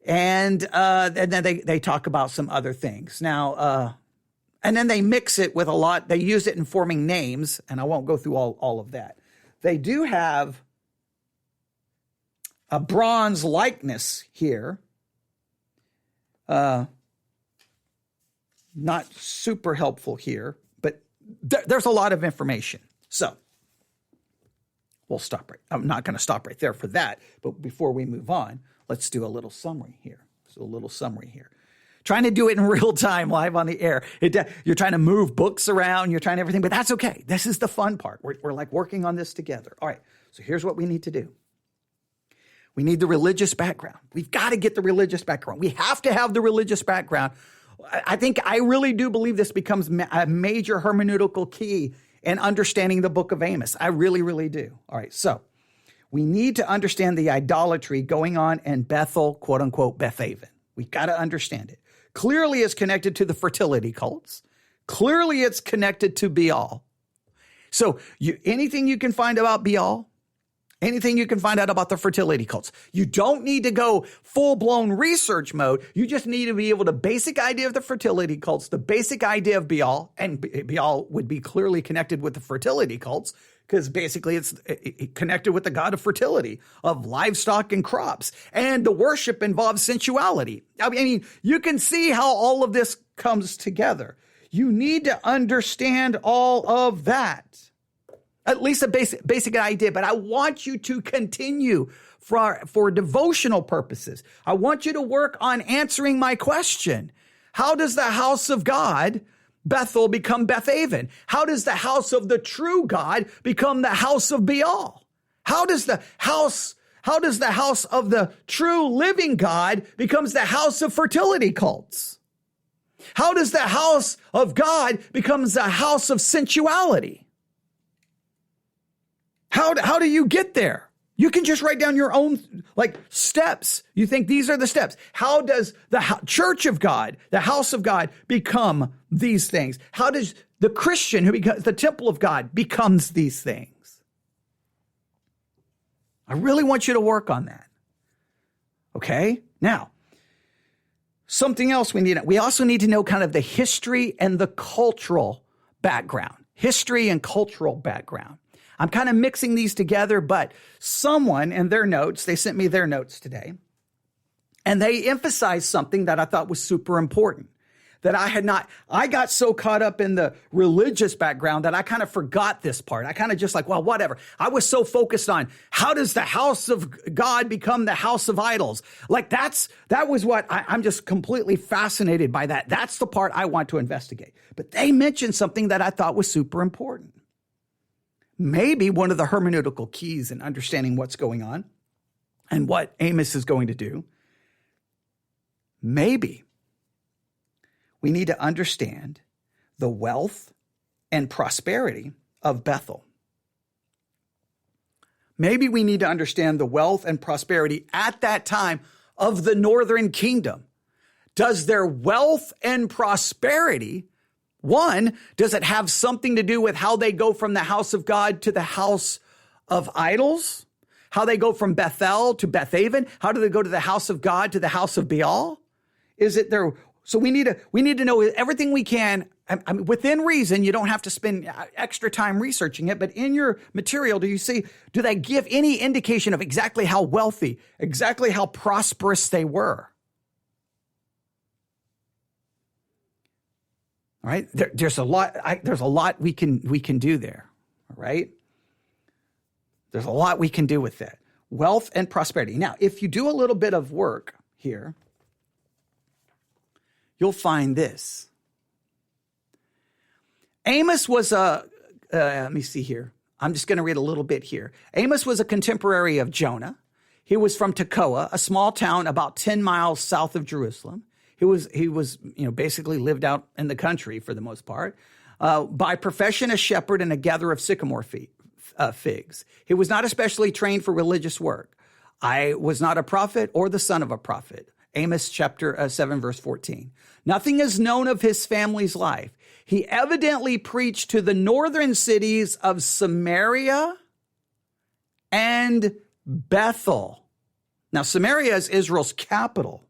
Speaker 2: And then they talk about some other things. Now, and then they mix it with a lot. They use it in forming names, and I won't go through all of that. They do have a bronze likeness here. Not super helpful here, but there's a lot of information. So we'll stop right. I'm not going to stop right there for that. But before we move on, let's do a little summary here. Trying to do it in real time, live on the air. You're trying to move books around. You're trying everything, but that's okay. This is the fun part. We're like working on this together. All right. So here's what we need to do. We need the religious background. We've got to get the religious background. We have to have the religious background. I really do believe this becomes a major hermeneutical key in understanding the book of Amos. I really, really do. All right. So we need to understand the idolatry going on in Bethel, quote unquote, Bethaven. We've got to understand it. Clearly it's connected to the fertility cults. Clearly it's connected to Baal. So anything you can find about Baal, anything you can find out about the fertility cults. You don't need to go full-blown research mode. You just need to be able to basic idea of the fertility cults, the basic idea of Baal, and Baal would be clearly connected with the fertility cults because basically it's connected with the god of fertility, of livestock and crops. And the worship involves sensuality. I mean, you can see how all of this comes together. You need to understand all of that. At least a basic idea, but I want you to continue for devotional purposes. I want you to work on answering my question. How does the house of God, Bethel, become Bethaven? How does the house of the true God become the house of Baal? How does the house of the true living God becomes the house of fertility cults? How does the house of God becomes the house of sensuality? How do you get there? You can just write down your own steps. You think these are the steps. How does the church of God, the house of God, become these things? How does the Christian who becomes the temple of God becomes these things? I really want you to work on that. Okay? Now, something else we also need to know kind of the history and the cultural background. History and cultural background. I'm kind of mixing these together, but someone in their notes, they sent me their notes today, and they emphasized something that I thought was super important, that I got so caught up in the religious background that I kind of forgot this part. I kind of just well, whatever. I was so focused on how does the house of God become the house of idols? That was what I'm just completely fascinated by that. That's the part I want to investigate. But they mentioned something that I thought was super important. Maybe one of the hermeneutical keys in understanding what's going on and what Amos is going to do maybe we need to understand the wealth and prosperity of Bethel. Maybe we need to understand the wealth and prosperity at that time of the northern kingdom. Does their wealth and prosperity, one, does it have something to do with how they go from the house of God to the house of idols? How they go from Bethel to Bethaven? How do they go to the house of God to the house of Baal? Is it there? So we need to know everything we can. I mean, within reason, you don't have to spend extra time researching it, but in your material, do they give any indication of exactly how wealthy, exactly how prosperous they were? All right. There's a lot we can do there. All right. There's a lot we can do with that. Wealth and prosperity. Now, if you do a little bit of work here, you'll find this. Amos was let me see here. I'm just going to read a little bit here. Amos was a contemporary of Jonah. He was from Tekoa, a small town about 10 miles south of Jerusalem. He was basically lived out in the country for the most part. By profession, a shepherd and a gatherer of sycamore figs. He was not especially trained for religious work. I was not a prophet or the son of a prophet. Amos chapter 7, verse 14. Nothing is known of his family's life. He evidently preached to the northern cities of Samaria and Bethel. Now, Samaria is Israel's capital.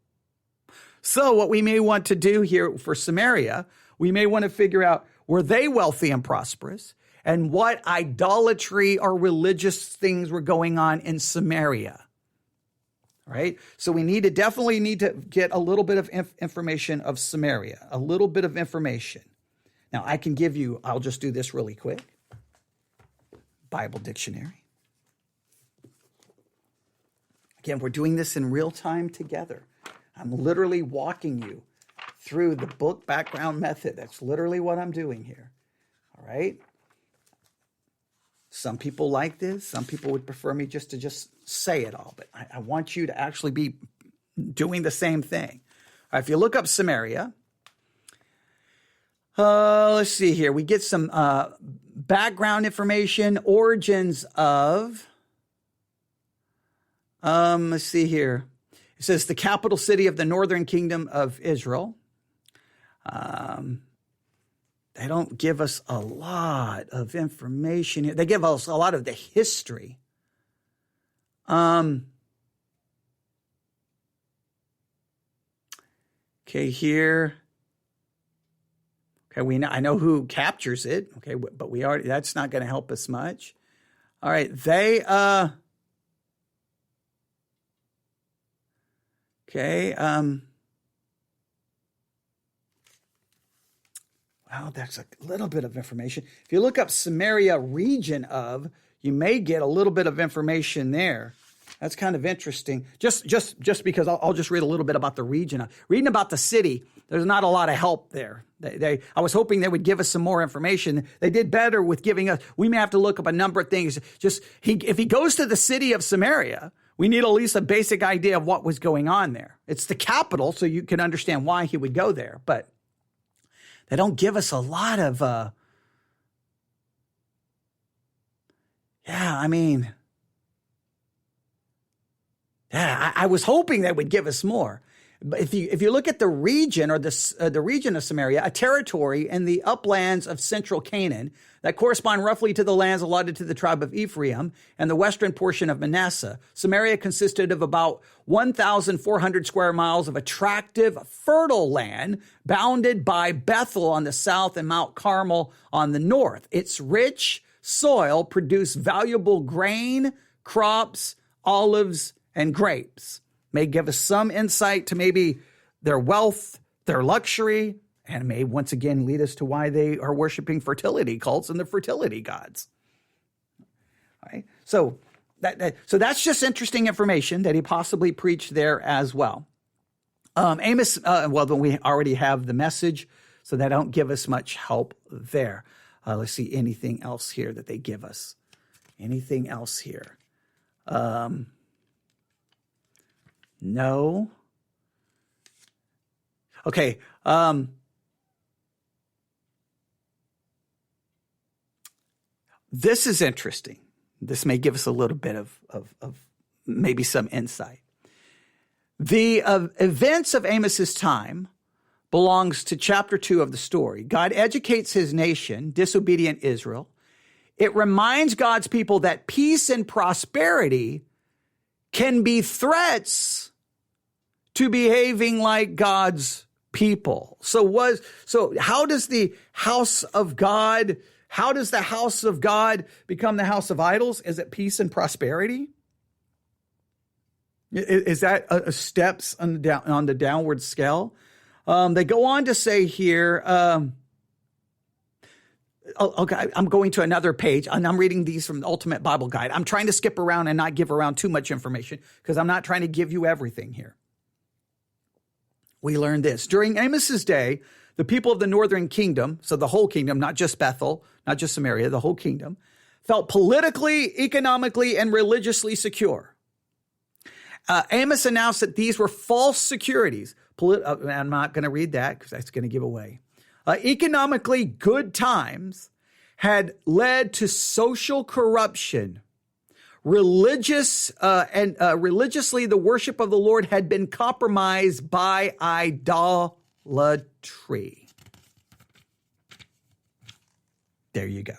Speaker 2: So what we may want to do here for Samaria, we may want to figure out, were they wealthy and prosperous? And what idolatry or religious things were going on in Samaria? Right? So we definitely need to get a little bit of information of Samaria, a little bit of information. Now, I'll just do this really quick. Bible dictionary. Again, we're doing this in real time together. I'm literally walking you through the book background method. That's literally what I'm doing here. All right? Some people like this. Some people would prefer me just to say it all. But I want you to actually be doing the same thing. All right, if you look up Samaria, let's see here. We get some background information, origins of, let's see here. It says the capital city of the northern kingdom of Israel. They don't give us a lot of information here. They give us a lot of the history. Okay, here. Okay, I know who captures it. Okay, but that's not going to help us much. All right, well, that's a little bit of information. If you look up Samaria region of, you may get a little bit of information there. That's kind of interesting. Just because I'll just read a little bit about the region. Reading about the city, there's not a lot of help there. I was hoping they would give us some more information. They did better with giving us. We may have to look up a number of things. If he goes to the city of Samaria, we need at least a basic idea of what was going on there. It's the capital, so you can understand why he would go there. But they don't give us a lot of, I was hoping they would give us more. But if you look at the region or the region of Samaria, a territory in the uplands of central Canaan that correspond roughly to the lands allotted to the tribe of Ephraim and the western portion of Manasseh, Samaria consisted of about 1,400 square miles of attractive, fertile land bounded by Bethel on the south and Mount Carmel on the north. Its rich soil produced valuable grain, crops, olives, and grapes. May give us some insight to maybe their wealth, their luxury, and may once again lead us to why they are worshiping fertility cults and the fertility gods. All right? So that's just interesting information that he possibly preached there as well. Amos, then we already have the message, so they don't give us much help there. Let's see, anything else here that they give us? Anything else here? No. Okay. This is interesting. This may give us a little bit of maybe some insight. The events of Amos's time belongs to chapter 2 of the story. God educates his nation, disobedient Israel. It reminds God's people that peace and prosperity can be threats to behaving like God's people. So how does the house of God become the house of idols? Is it peace and prosperity? Is that steps on the downward scale? They go on to say here, okay, I'm going to another page, and I'm reading these from the Ultimate Bible Guide. I'm trying to skip around and not give around too much information because I'm not trying to give you everything here. We learned this. During Amos's day, the people of the northern kingdom, so the whole kingdom, not just Bethel, not just Samaria, the whole kingdom, felt politically, economically, and religiously secure. Amos announced that these were false securities. I'm not going to read that because that's going to give away. Economically good times had led to social corruption. Religiously, the worship of the Lord had been compromised by idolatry. There you go.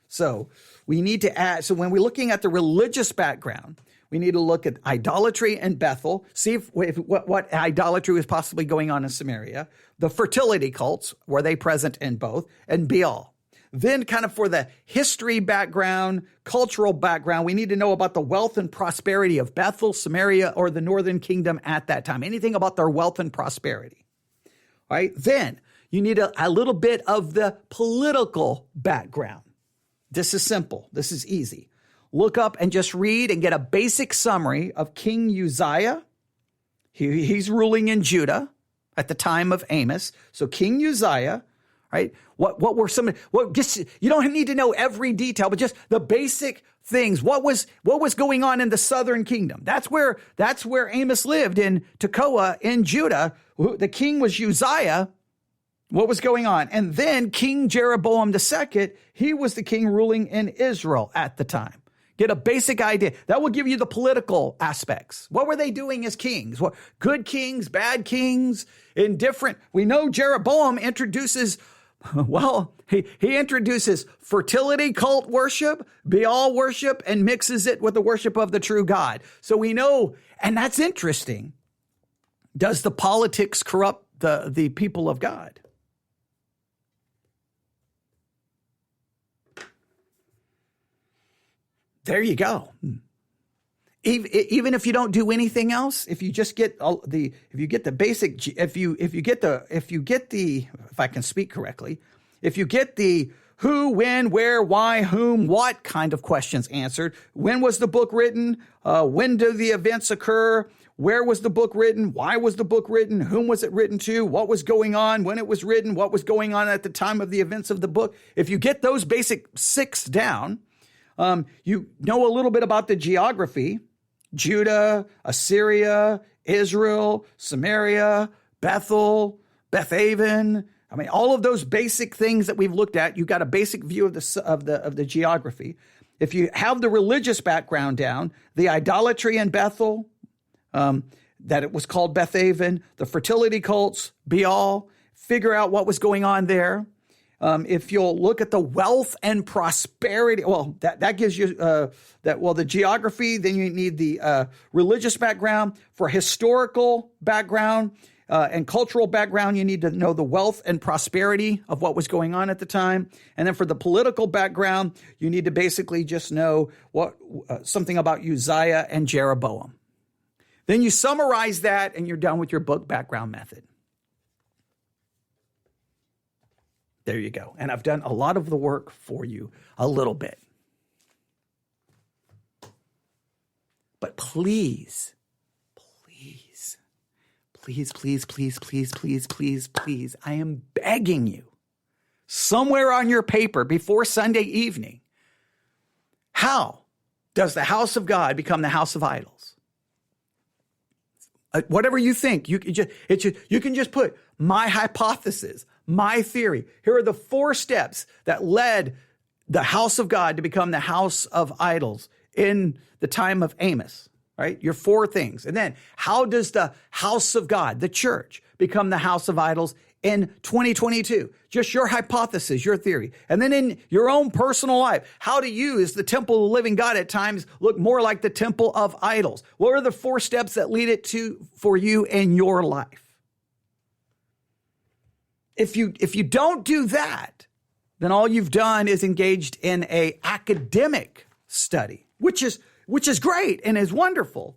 Speaker 2: So we need to add. So when we're looking at the religious background, we need to look at idolatry in Bethel, see what idolatry was possibly going on in Samaria. The fertility cults, were they present in both? And Baal. Then kind of for the history background, cultural background, we need to know about the wealth and prosperity of Bethel, Samaria, or the northern kingdom at that time. Anything about their wealth and prosperity. All right? Then you need a little bit of the political background. This is simple. This is easy. Look up and just read and get a basic summary of King Uzziah. He's ruling in Judah at the time of Amos. So King Uzziah, right? What were some? You don't need to know every detail, but just the basic things. What was going on in the southern kingdom? That's where Amos lived, in Tekoa in Judah. The king was Uzziah. What was going on? And then King Jeroboam II, he was the king ruling in Israel at the time. Get a basic idea. That will give you the political aspects. What were they doing as kings? What, good kings, bad kings, indifferent? We know Jeroboam introduces, he introduces fertility cult worship, Baal worship, and mixes it with the worship of the true God. So we know, and that's interesting. Does the politics corrupt the people of God? There you go. Even if you don't do anything else, if you just get if I can speak correctly, if you get the who, when, where, why, whom, what kind of questions answered, when was the book written? When do the events occur? Where was the book written? Why was the book written? Whom was it written to? What was going on when it was written? What was going on at the time of the events of the book? If you get those basic 6 down, you know a little bit about the geography: Judah, Assyria, Israel, Samaria, Bethel, Bethaven. I mean, all of those basic things that we've looked at. You got a basic view of the geography. If you have the religious background down, the idolatry in Bethel, that it was called Bethaven, the fertility cults, Baal, figure out what was going on there. If you'll look at the wealth and prosperity, well, that gives you the geography. Then you need the religious background. For historical background and cultural background, you need to know the wealth and prosperity of what was going on at the time. And then for the political background, you need to basically just know something about Uzziah and Jeroboam. Then you summarize that, and you're done with your book background method. There you go. And I've done a lot of the work for you, a little bit. But please, I am begging you, somewhere on your paper before Sunday evening, how does the house of God become the house of idols? Whatever you think, you can just put my hypothesis, my theory. Here are the 4 steps that led the house of God to become the house of idols in the time of Amos, right? Your 4 things. And then how does the house of God, the church, become the house of idols in 2022? Just your hypothesis, your theory. And then in your own personal life, how do you, as the temple of the living God at times, look more like the temple of idols? What are the 4 steps that lead it to for you in your life? If you don't do that, then all you've done is engaged in a academic study, which is great and is wonderful.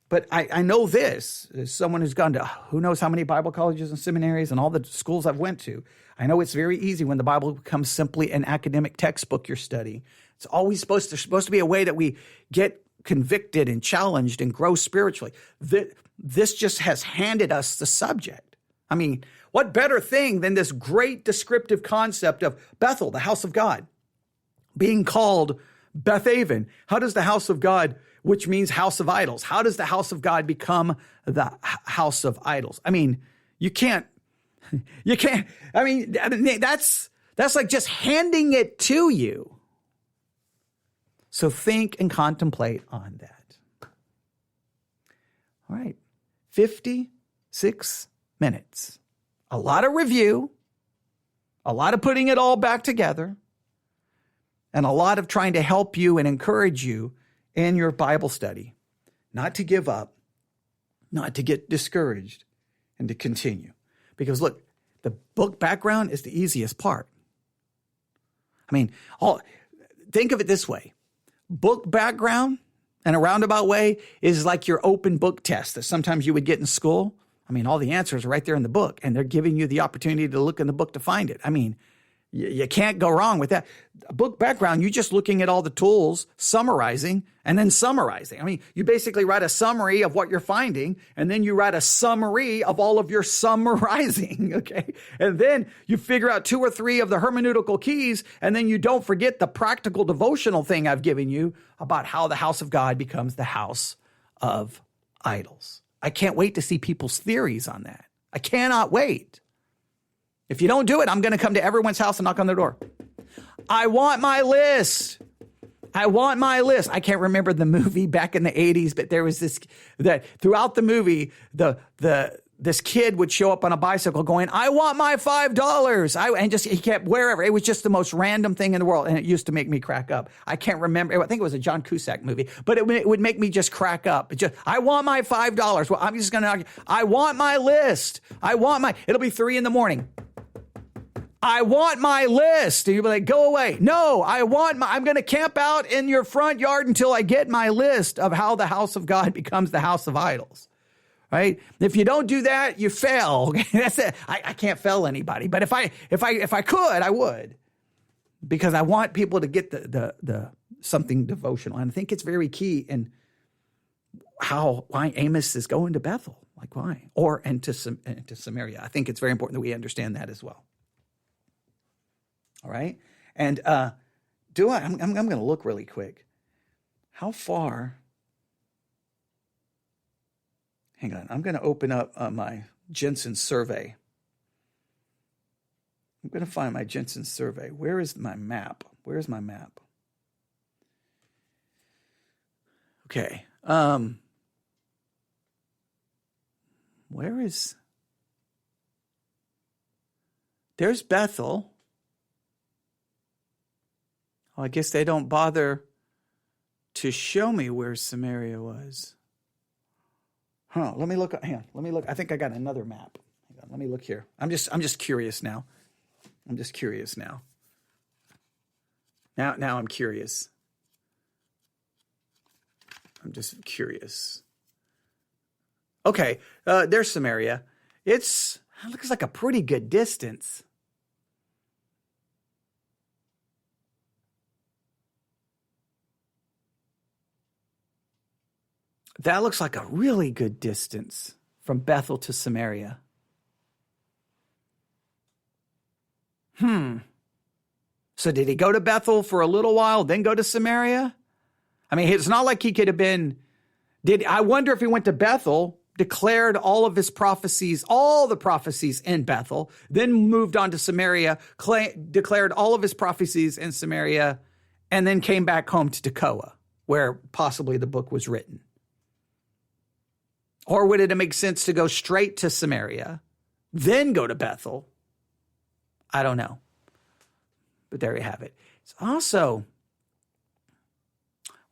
Speaker 2: But I know this, as someone who's gone to who knows how many Bible colleges and seminaries and all the schools I've went to, I know it's very easy when the Bible becomes simply an academic textbook you're studying. It's always supposed to be a way that we get convicted and challenged and grow spiritually. This just has handed us the subject. I mean, what better thing than this great descriptive concept of Bethel, the house of God, being called Bethaven? How does the house of God, which means house of idols, how does the house of God become the house of idols? I mean, you can't, I mean, that's like just handing it to you. So think and contemplate on that. All right, 56 minutes. A lot of review, a lot of putting it all back together, and a lot of trying to help you and encourage you in your Bible study, not to give up, not to get discouraged, and to continue. Because look, the book background is the easiest part. I mean, think of it this way. Book background, in a roundabout way, is like your open book test that sometimes you would get in school. I mean, all the answers are right there in the book, and they're giving you the opportunity to look in the book to find it. I mean, you can't go wrong with that. A book background, you're just looking at all the tools, summarizing, and then summarizing. I mean, you basically write a summary of what you're finding, and then you write a summary of all of your summarizing, okay? And then you figure out 2 or 3 of the hermeneutical keys, and then you don't forget the practical devotional thing I've given you about how the house of God becomes the house of idols. I can't wait to see people's theories on that. I cannot wait. If you don't do it, I'm going to come to everyone's house and knock on their door. I want my list. I want my list. I can't remember the movie back in the 80s, but there was that throughout the movie, this kid would show up on a bicycle going, I want my $5. He kept wherever. It was just the most random thing in the world. And it used to make me crack up. I can't remember. I think it was a John Cusack movie, but it would make me just crack up. I want my $5. Well, I'm just going to, I want my list. It'll be 3 a.m. I want my list. And you'll be like, go away. No, I'm going to camp out in your front yard until I get my list of how the house of God becomes the house of idols. Right? If you don't do that, you fail. Okay? That's it. I can't fail anybody. But if I could, I would. Because I want people to get the something devotional. And I think it's very key in why Amos is going to Bethel. Like why? And to Samaria. I think it's very important that we understand that as well. All right. And I'm going to look really quick. How far? Hang on. I'm going to open up my Jensen survey. I'm going to find my Jensen survey. Where is my map? Where's my map? Okay. There's Bethel. I guess they don't bother to show me where Samaria was. Let me look. Hang on. Let me look. I think I got another map. Hang on, let me look here. I'm just curious now. Now I'm curious. I'm just curious. Okay, there's Samaria. It looks like a pretty good distance. That looks like a really good distance from Bethel to Samaria. So did he go to Bethel for a little while, then go to Samaria? I mean, it's not like he could have been I wonder if he went to Bethel, declared all of his prophecies, all the prophecies in Bethel, then moved on to Samaria, declared all of his prophecies in Samaria, and then came back home to Tekoa, where possibly the book was written? Or would it make sense to go straight to Samaria, then go to Bethel? I don't know. But there you have it. It's also,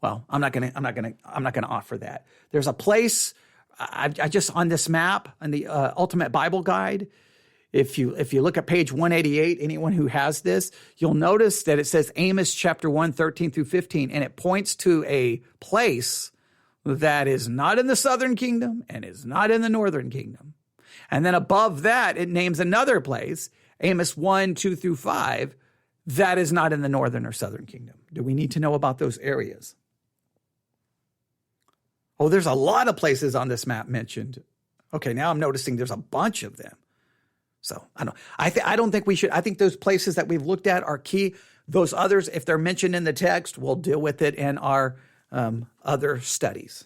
Speaker 2: well, I'm not going to offer that. There's a place I just on this map on the Ultimate Bible Guide. If you look at page 188, anyone who has this, you'll notice that it says Amos chapter 1, 13 through 15, and it points to a place that is not in the southern kingdom and is not in the northern kingdom. And then above that, it names another place, Amos 1, 2 through 5, that is not in the northern or southern kingdom. Do we need to know about those areas? Oh, there's a lot of places on this map mentioned. Okay, now I'm noticing there's a bunch of them. So I don't think we should. I think those places that we've looked at are key. Those others, if they're mentioned in the text, we'll deal with it in our other studies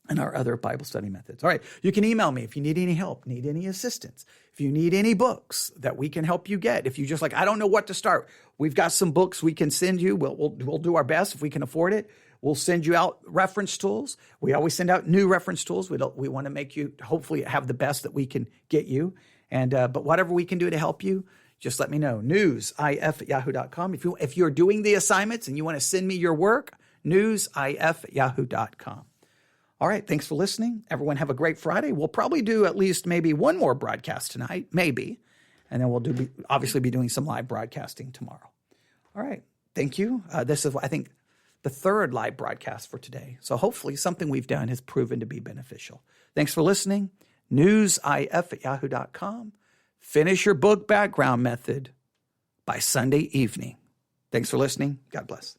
Speaker 2: and our other Bible study methods. All right, you can email me if you need any help, need any assistance, if you need any books that we can help you get. If you just I don't know what to start, we've got some books we can send you. We'll do our best if we can afford it. We'll send you out reference tools. We always send out new reference tools. We want to make you hopefully have the best that we can get you. And but whatever we can do to help you, just let me know. newsif@yahoo.com. If you're doing the assignments and you want to send me your work, newsif@yahoo.com. All right, thanks for listening. Everyone have a great Friday. We'll probably do at least maybe one more broadcast tonight, maybe. And then we'll obviously be doing some live broadcasting tomorrow. All right, thank you. This is, I think, the third live broadcast for today. So hopefully something we've done has proven to be beneficial. Thanks for listening. newsif@yahoo.com. Finish your book background method by Sunday evening. Thanks for listening. God bless.